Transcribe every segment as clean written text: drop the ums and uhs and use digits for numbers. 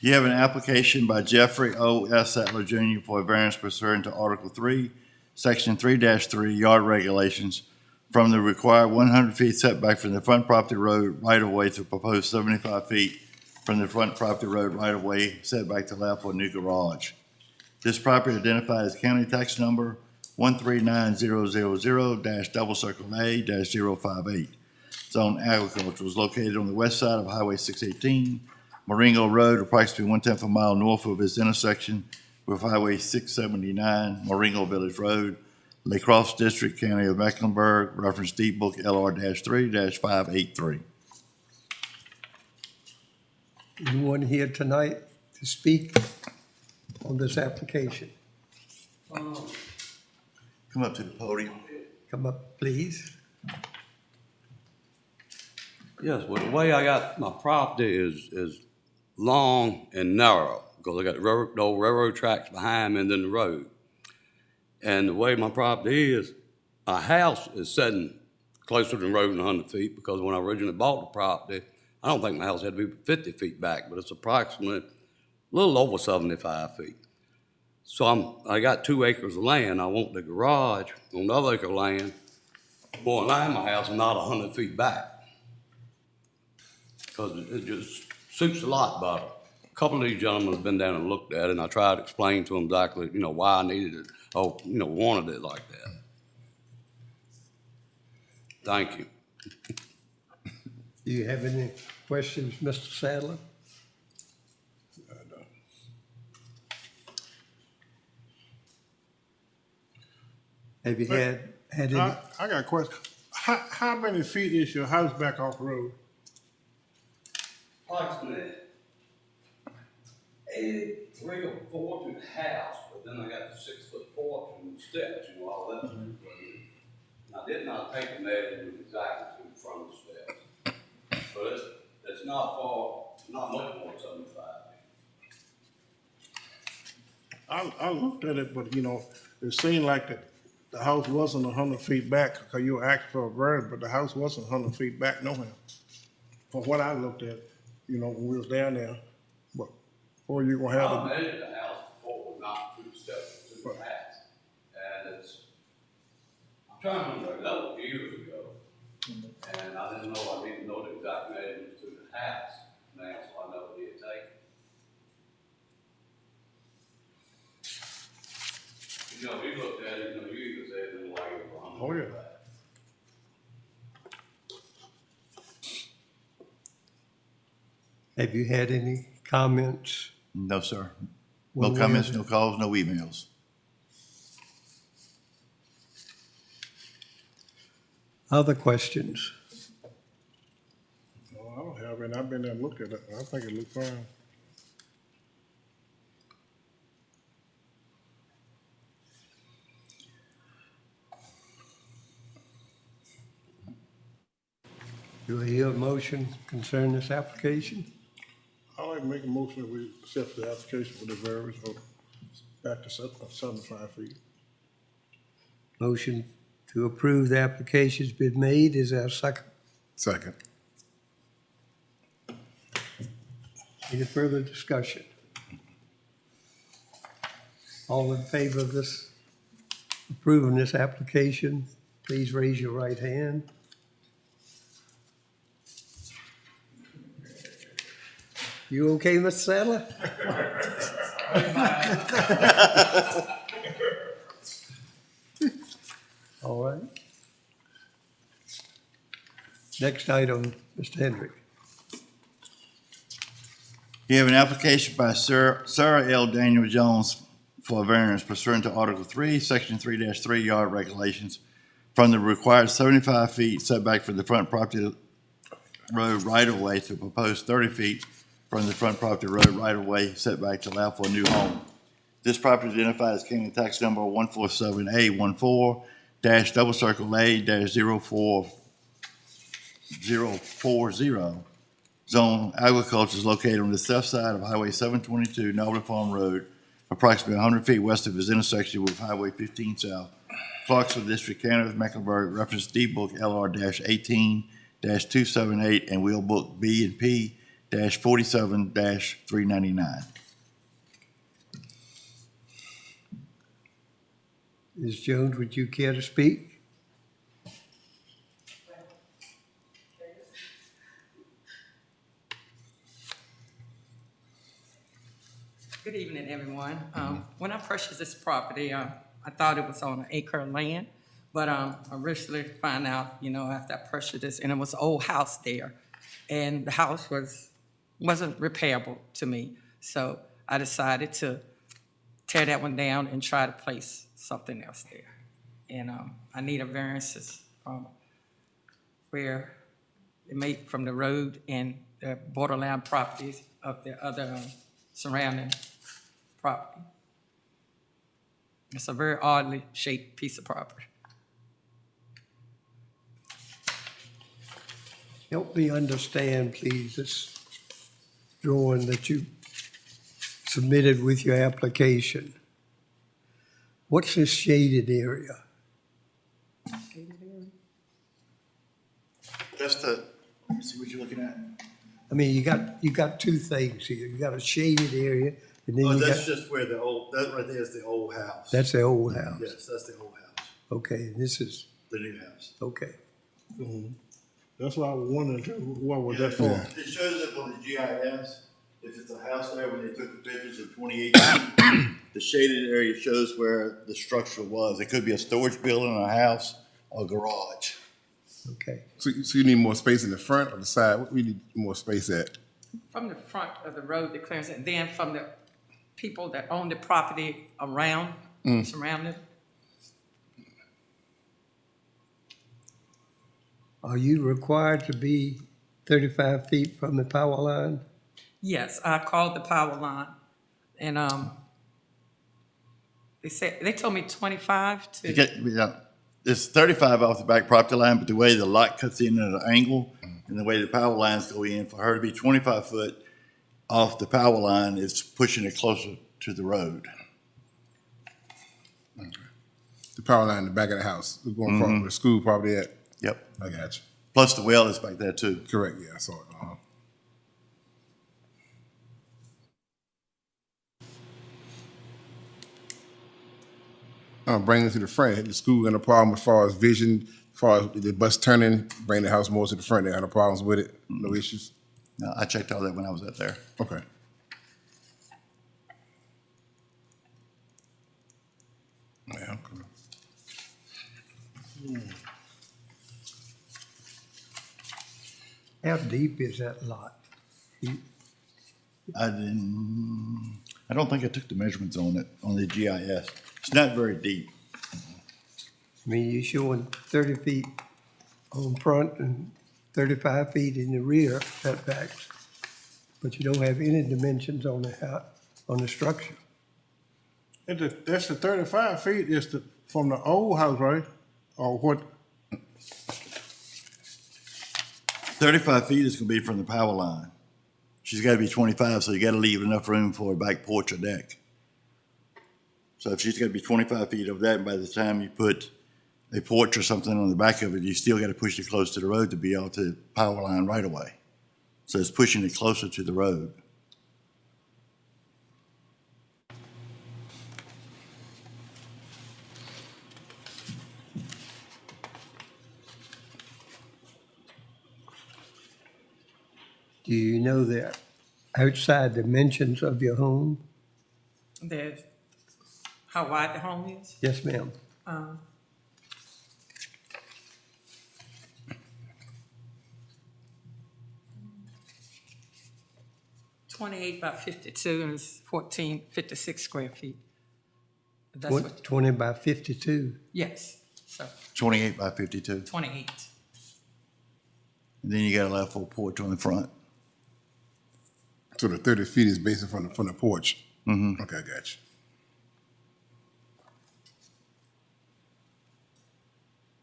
You have an application by Jeffrey O. S. Sattler Jr. for a variance pursuant to Article 3, Section 3-3 yard regulations from the required 100 feet setback from the front property road right-of-way to proposed 75 feet from the front property road right-of-way setback to allow for a new garage. This property identified as county tax number 139000-A-058. Zone agriculture was located on the west side of Highway 618, Marengo Road, approximately 1/10 of a mile north of its intersection with Highway 679, Marengo Village Road, Lacrosse District, County of Mecklenburg, reference deed book LR-3-583. Anyone here tonight to speak on this application? Come up to the podium. Come up, please. Yes, well, the way I got my property is long and narrow, because I got the old railroad tracks behind me and then the road. And the way my property is, a house is sitting closer to the road than 100 feet, because when I originally bought the property, I don't think my house had to be 50 feet back, but it's approximately a little over 75 feet. So I got 2 acres of land. I want the garage on the other acre of land more in line with my house and not 100 feet back, because it just suits a lot better. A couple of these gentlemen have been down and looked at it, and I tried to explain to them exactly, why I needed it, or, wanted it like that. Thank you. Do you have any questions, Mr. Sadler? Have you had any? I got a question. How many feet is your house back off the road? Approximately 83 or 4 to the house, but then I got the 6-foot porch and steps, all that. And I did not take the measurement exactly to the front of the steps, but it's not far, not much more than 75 feet. I looked at it, but it seemed like the house wasn't 100 feet back, because you were asking for a variance, but the house wasn't 100 feet back no how. From what I looked at, when we was down there, but before you gonna have I it, measured the house before, not 2 steps to the house, and I'm trying to remember, that was years ago, and I didn't know, I didn't know the exact measurement to the house now, so I know what it takes. You looked at it, you either said it like it was 100. Oh, yeah. Have you had any comments? No, sir. Well, No comments, no calls, no emails. Other questions? no, I don't have any. I've been there and looked at it. I think it looked fine. Do I hear a motion concerning this application? I'd like to make a motion that we accept the application for the variance of back to 75 feet. Motion to approve the application's been made. Is there a second? Second. Any further discussion? All in favor of this, approving this application, please raise your right hand. You okay, Mr. Sadler? All right. Next item, Mr. Hendrick. You have an application by Sarah L. Daniel Jones for a variance pursuant to Article 3, Section 3-3 yard regulations from the required 75 feet setback from the front property road right-of-way to proposed 30 feet from the front property road right-of-way setback to allow for a new home. This property is identified as county tax number 147A14-04040. Zone agriculture is located on the south side of Highway 722, Noble Farm Road, approximately 100 feet west of its intersection with Highway 15 South. Clarksville District, County of Mecklenburg, reference deed book LR-18-278 and wheel book B&P 47-399. Ms. Jones, would you care to speak? Good evening, everyone. When I purchased this property, I thought it was on an acre of land, but I recently found out, after I purchased this, and it was an old house there, and the house wasn't repairable to me. So I decided to tear that one down and try to place something else there. And I need a variances from where it made from the road and the borderline properties of the other surrounding property. It's a very oddly shaped piece of property. Help me understand, please, this drawing that you submitted with your application. What's this shaded area? Just see what you're looking at. I mean, you got two things here. You got a shaded area, and then Oh, you that's got, just where that right there is the old house. that's the old house. Yes, that's the old house, Okay, this is, the new house. okay. That's why I was wondering, what was that for? It shows up on the GIS, if it's a house there, when they took the pictures of 2018, the shaded area shows where the structure was. It could be a storage building, a house, or a garage. Okay. So you need more space in the front or the side? What we need more space at? From the front of the road, the clearance, and then from the people that own the property around, surrounding. Are you required to be 35 feet from the power line? Yes, I called the power line, and they told me 25 to. It's 35 off the back property line, but the way the lot cuts in at an angle and the way the power lines go in, for her to be 25 foot off the power line, it's pushing it closer to the road. The power line in the back of the house. We're going from where the school probably at. Yep. I got you. Plus the well is back there too. Correct, yeah, I saw it. Bring it to the front. The school got no problem as far as vision, as far as the bus turning, bring the house more to the front. They got no problems with it, no issues. No, I checked all that when I was out there. Okay. Yeah, okay. How deep is that lot? I don't think I took the measurements on it, on the GIS. It's not very deep. I mean, you're showing 30 feet on front and 35 feet in the rear setbacks, but you don't have any dimensions on the house, on the structure. That's the 35 feet is from the old house, right? Or what? 35 feet is gonna be from the power line. She's gotta be 25, so you gotta leave enough room for a back porch or deck. So if she's gotta be 25 feet of that, and by the time you put a porch or something on the back of it, you still gotta push it close to the road to be able to power line right away. So it's pushing it closer to the road. Do you know the outside dimensions of your home? There's how wide the home is. Yes, ma'am. 28 by 52, and it's 1456 square feet. That's what, 20 by 52. yes, so 28 by 52. 28. And then you got a left full porch on the front. So the 30 feet is basically from the porch? Mm-hmm. Okay, I got you.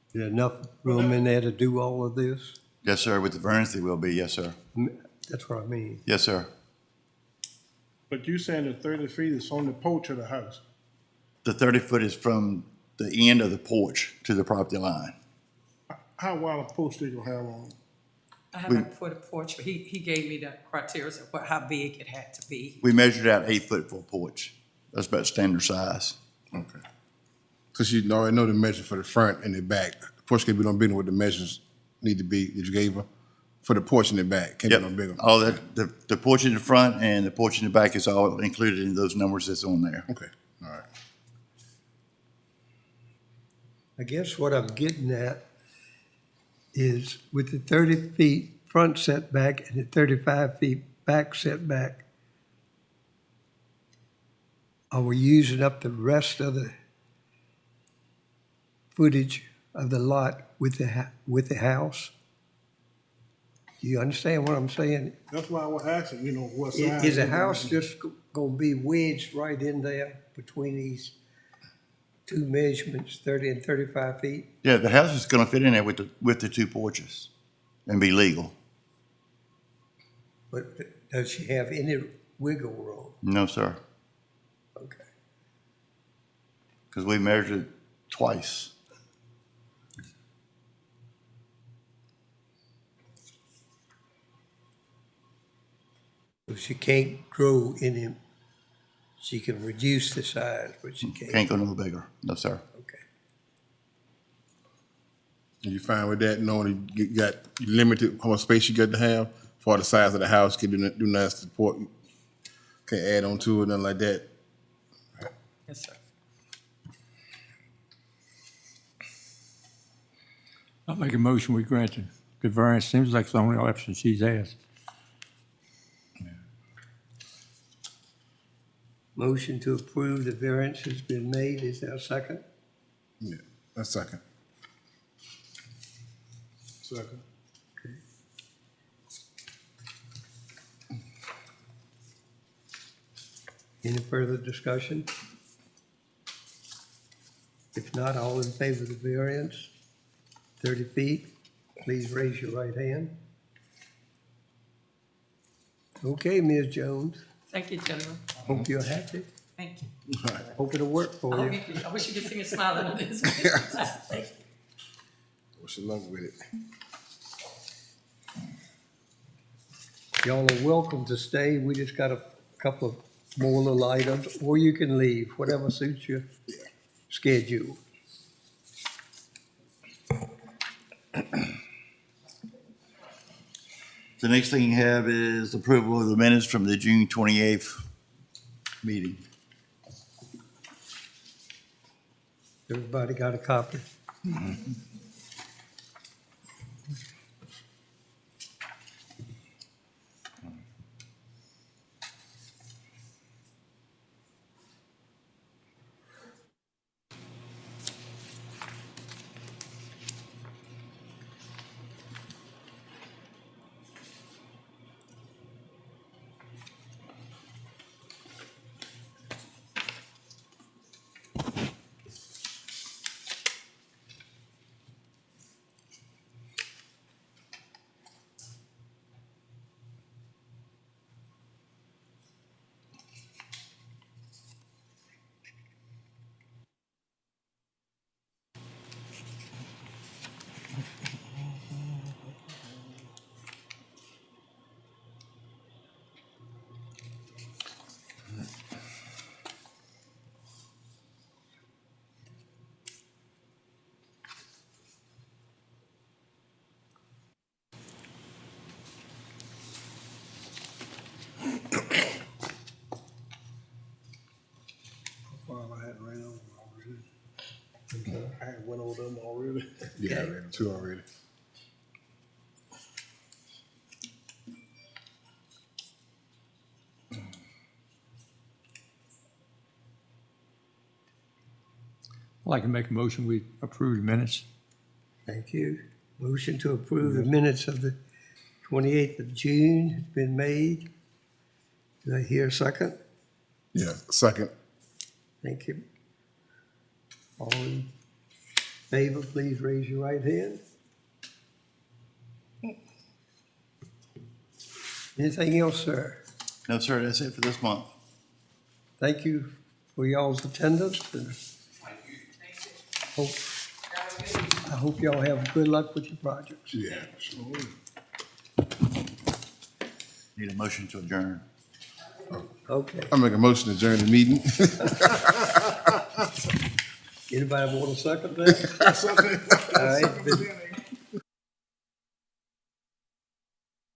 Is there enough room in there to do all of this? Yes, sir. With the variance, there will be. Yes, sir. That's what I mean. Yes, sir. But you saying the 30 feet is on the porch of the house? The 30 foot is from the end of the porch to the property line. How wide a post they gonna have on? I haven't put a porch, but he gave me the criteria of how big it had to be. We measured out 8 foot for a porch. That's about standard size. Okay. So she already know the measure for the front and the back. The porch can't be no bigger than what the measures need to be that you gave her for the porch in the back. Can't be no Yep, bigger. all that, the porch in the front and the porch in the back is all included in those numbers that's on there. Okay, all right. I guess what I'm getting at is with the 30 feet front setback and the 35 feet back setback, are we using up the rest of the footage of the lot with the house? Do you understand what I'm saying? That's why I was asking, you know, what size. Is the house just gonna be wedged right in there between these two measurements, 30 and 35 feet? Yeah, the house is gonna fit in there with the 2 porches and be legal. But does she have any wiggle room? No, sir, Okay. because we measured twice. So she can't grow any, she can reduce the size, but she can't. Can't go no bigger. No, sir. Okay. And you fine with that, knowing you got limited how much space you got to have for the size of the house, can do nothing to support, can't add on to it, nothing like that? Yes, sir. I'll make a motion, we grant the variance. Seems like it's the only option she's asked. Motion to approve the variance has been made. Is there a second? Yeah, a second. Second. Any further discussion? If not, all in favor of the variance, 30 feet, please raise your right hand. Okay, Ms. Jones, Thank you, gentlemen. hope you're happy. Thank you. Hope it'll work for you. I wish you could see me smiling on this. Thank you. Wish you luck with it. Y'all are welcome to stay. We just got a couple of more little items, or you can leave, whatever suits your schedule. The next thing you have is approval of the minutes from the June 28th meeting. Everybody got a copy? Well, I had ran over them already. I had went over them already. Yeah, I read them two already. I'd like to make a motion, we approve the minutes. Thank you. Motion to approve the minutes of the 28th of June has been made. Do I hear a second? Yeah, second. Thank you. All in favor, please raise your right hand. Anything else, sir? No, sir, that's it for this month. Thank you for y'all's attendance and I hope y'all have good luck with your projects. Yeah. Need a motion to adjourn. Okay. I make a motion to adjourn the meeting. Anybody want to second that? Something- All right, something been- within